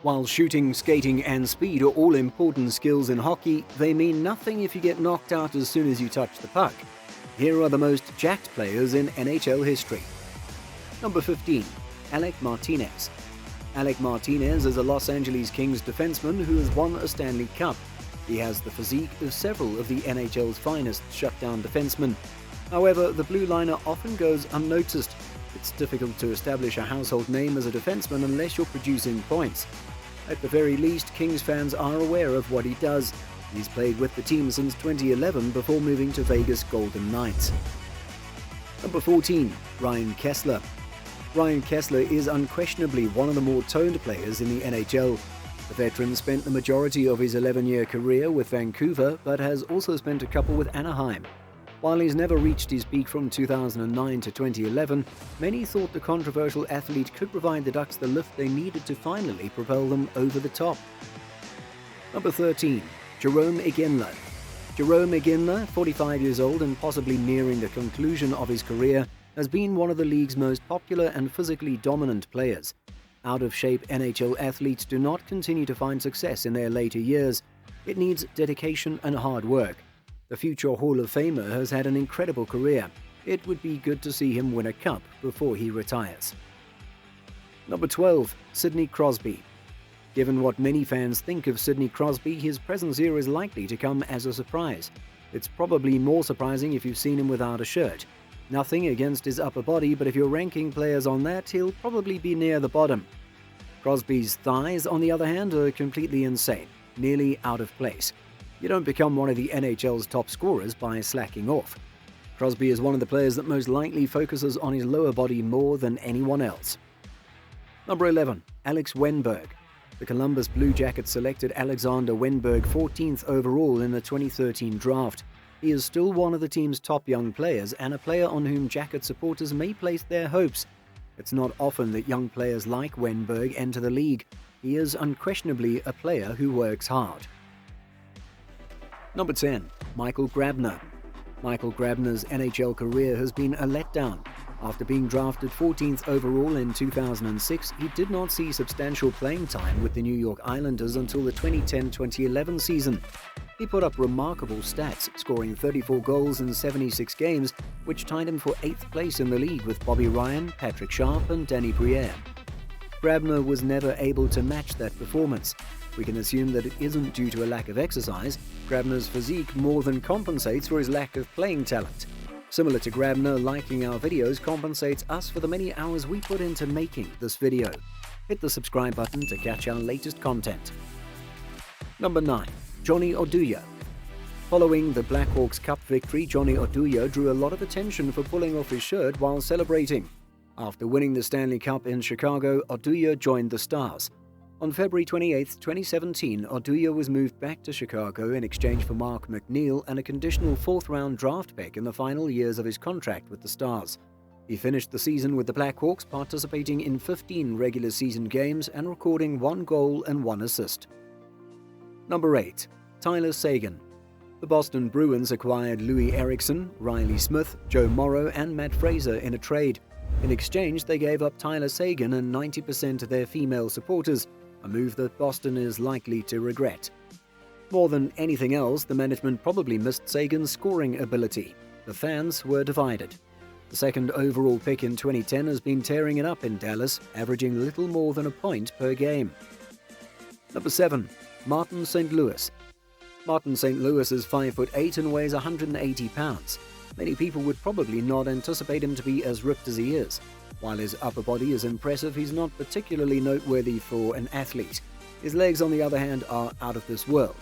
While shooting, skating and speed are all important skills in hockey, they mean nothing if you get knocked out as soon as you touch the puck. Here are the most jacked players in NHL history. Number 15. Alec Martinez. Alec Martinez is a Los Angeles Kings defenseman who has won a Stanley Cup. He has the physique of several of the NHL's finest shutdown defensemen. However, the blue liner often goes unnoticed. It's difficult to establish a household name as a defenseman unless you're producing points. At the very least, Kings fans are aware of what he does. He's played with the team since 2011 before moving to Vegas Golden Knights. Number 14. Ryan Kesler. Ryan Kesler is unquestionably one of the more toned players in the NHL. The veteran spent the majority of his 11-year career with Vancouver, but has also spent a couple with Anaheim. While he's never reached his peak from 2009 to 2011, many thought the controversial athlete could provide the Ducks the lift they needed to finally propel them over the top. Number 13. Jarome Iginla. Jarome Iginla, 45 years old and possibly nearing the conclusion of his career, has been one of the league's most popular and physically dominant players. Out-of-shape NHL athletes do not continue to find success in their later years. It needs dedication and hard work. The future Hall of Famer has had an incredible career. It would be good to see him win a cup before he retires. Number 12. Sidney Crosby. Given what many fans think of Sidney Crosby, his presence here is likely to come as a surprise. It's probably more surprising if you've seen him without a shirt. Nothing against his upper body, but if you're ranking players on that, he'll probably be near the bottom. Crosby's thighs, on the other hand, are completely insane, nearly out of place. You don't become one of the NHL's top scorers by slacking off. Crosby is one of the players that most likely focuses on his lower body more than anyone else. Number 11. Alex Wennberg. The Columbus Blue Jackets selected Alexander Wennberg 14th overall in the 2013 draft. He is still one of the team's top young players and a player on whom Jacket supporters may place their hopes. It's not often that young players like Wennberg enter the league. He is unquestionably a player who works hard. Number 10. Michael Grabner. Michael Grabner's NHL career has been a letdown. After being drafted 14th overall in 2006, he did not see substantial playing time with the New York Islanders until the 2010-2011 season. He put up remarkable stats, scoring 34 goals in 76 games, which tied him for 8th place in the league with Bobby Ryan, Patrick Sharp and Danny Briere. Grabner was never able to match that performance. We can assume that it isn't due to a lack of exercise. Grabner's physique more than compensates for his lack of playing talent. Similar to Grabner, liking our videos compensates us for the many hours we put into making this video. Hit the subscribe button to catch our latest content. Number 9. Johnny Oduya. Following the Blackhawks Cup victory, Johnny Oduya drew a lot of attention for pulling off his shirt while celebrating. After winning the Stanley Cup in Chicago, Oduya joined the Stars. On February 28, 2017, Oduya was moved back to Chicago in exchange for Mark McNeil and a conditional 4th-round draft pick in the final years of his contract with the Stars. He finished the season with the Blackhawks, participating in 15 regular season games and recording 1 goal and 1 assist. Number 8. Tyler Seguin. The Boston Bruins acquired Louis Eriksson, Riley Smith, Joe Morrow and Matt Fraser in a trade. In exchange, they gave up Tyler Seguin and 90% of their female supporters, a move that Boston is likely to regret. More than anything else, the management probably missed Seguin's scoring ability. The fans were divided. The 2nd overall pick in 2010 has been tearing it up in Dallas, averaging little more than a point per game. Number 7. Martin St. Louis. Martin St. Louis is 5'8" and weighs 180 pounds. Many people would probably not anticipate him to be as ripped as he is. While his upper body is impressive, he's not particularly noteworthy for an athlete. His legs, on the other hand, are out of this world.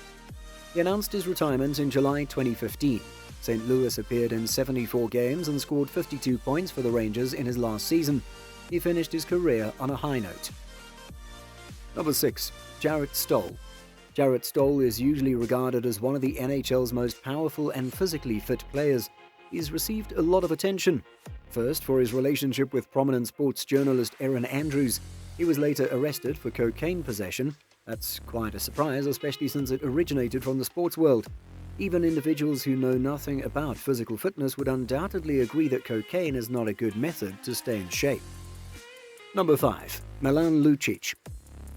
He announced his retirement in July 2015. St. Louis appeared in 74 games and scored 52 points for the Rangers in his last season. He finished his career on a high note. Number 6. Jarrett Stoll. Jarrett Stoll is usually regarded as one of the NHL's most powerful and physically fit players. He's received a lot of attention. First, for his relationship with prominent sports journalist Erin Andrews. He was later arrested for cocaine possession. That's quite a surprise, especially since it originated from the sports world. Even individuals who know nothing about physical fitness would undoubtedly agree that cocaine is not a good method to stay in shape. Number 5. Milan Lucic.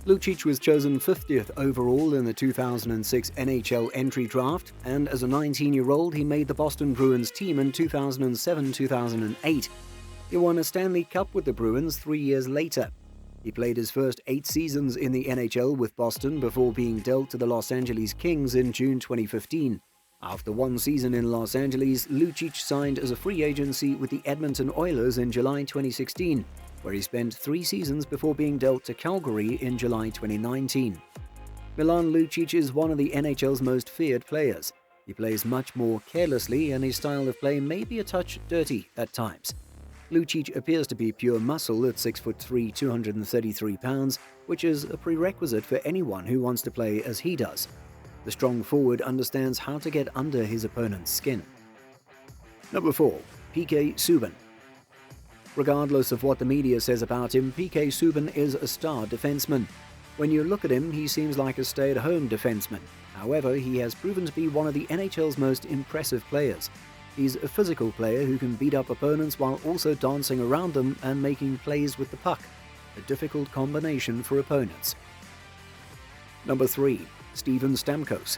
Lucic was chosen 50th overall in the 2006 NHL entry draft, and as a 19-year-old he made the Boston Bruins team in 2007-2008. He won a Stanley Cup with the Bruins 3 years later. He played his first 8 seasons in the NHL with Boston before being dealt to the Los Angeles Kings in June 2015. After 1 season in Los Angeles, Lucic signed as a free agency with the Edmonton Oilers in July 2016, where he spent 3 seasons before being dealt to Calgary in July 2019. Milan Lucic is one of the NHL's most feared players. He plays much more carelessly, and his style of play may be a touch dirty at times. Lucic appears to be pure muscle at 6'3", 233 pounds, which is a prerequisite for anyone who wants to play as he does. The strong forward understands how to get under his opponent's skin. Number 4. PK Subban. Regardless of what the media says about him, PK Subban is a star defenseman. When you look at him, he seems like a stay-at-home defenseman. However, he has proven to be one of the NHL's most impressive players. He's a physical player who can beat up opponents while also dancing around them and making plays with the puck, a difficult combination for opponents. Number 3. Steven Stamkos.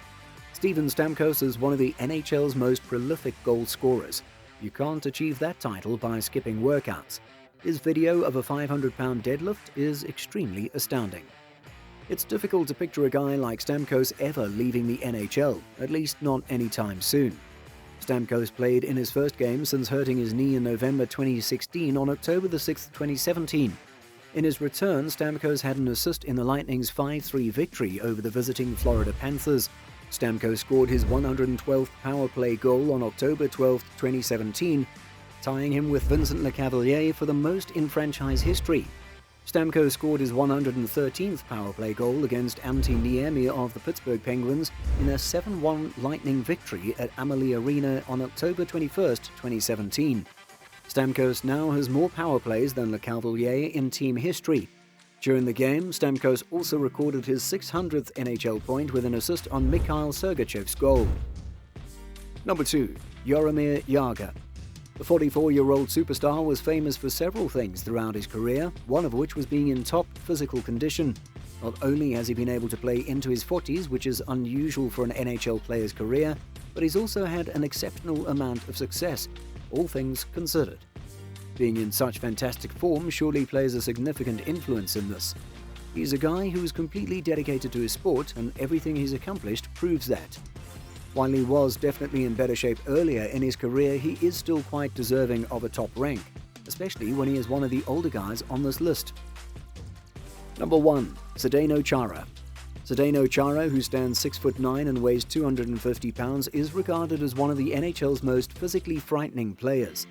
Steven Stamkos is one of the NHL's most prolific goal scorers. You can't achieve that title by skipping workouts. His video of a 500-pound deadlift is extremely astounding. It's difficult to picture a guy like Stamkos ever leaving the NHL, at least not anytime soon. Stamkos played in his first game since hurting his knee in November 2016 on October 6, 2017. In his return, Stamkos had an assist in the Lightning's 5-3 victory over the visiting Florida Panthers. Stamkos scored his 112th power play goal on October 12, 2017, tying him with Vincent Lecavalier for the most in franchise history. Stamkos scored his 113th power play goal against Antti Niemi of the Pittsburgh Penguins in a 7-1 Lightning victory at Amalie Arena on October 21, 2017. Stamkos now has more power plays than Lecavalier in team history. During the game, Stamkos also recorded his 600th NHL point with an assist on Mikhail Sergachev's goal. Number 2. Jaromir Jagr. The 44-year-old superstar was famous for several things throughout his career, one of which was being in top physical condition. Not only has he been able to play into his 40s, which is unusual for an NHL player's career, but he's also had an exceptional amount of success, all things considered. Being in such fantastic form surely plays a significant influence in this. He's a guy who is completely dedicated to his sport, and everything he's accomplished proves that. While he was definitely in better shape earlier in his career, he is still quite deserving of a top rank, especially when he is one of the older guys on this list. Number 1. Zdeno Chara. Zdeno Chara, who stands 6'9" and weighs 250 pounds, is regarded as one of the NHL's most physically frightening players.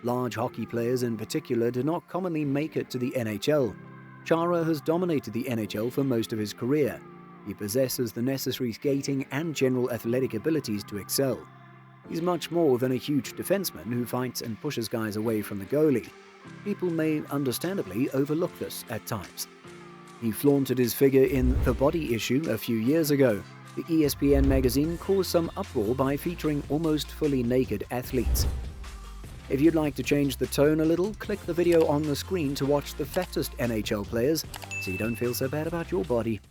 Large hockey players in particular do not commonly make it to the NHL. Chara has dominated the NHL for most of his career. He possesses the necessary skating and general athletic abilities to excel. He's much more than a huge defenseman who fights and pushes guys away from the goalie. People may understandably overlook this at times. He flaunted his figure in The Body issue a few years ago. The ESPN magazine caused some uproar by featuring almost fully naked athletes. If you'd like to change the tone a little, click the video on the screen to watch the fattest NHL players so you don't feel so bad about your body.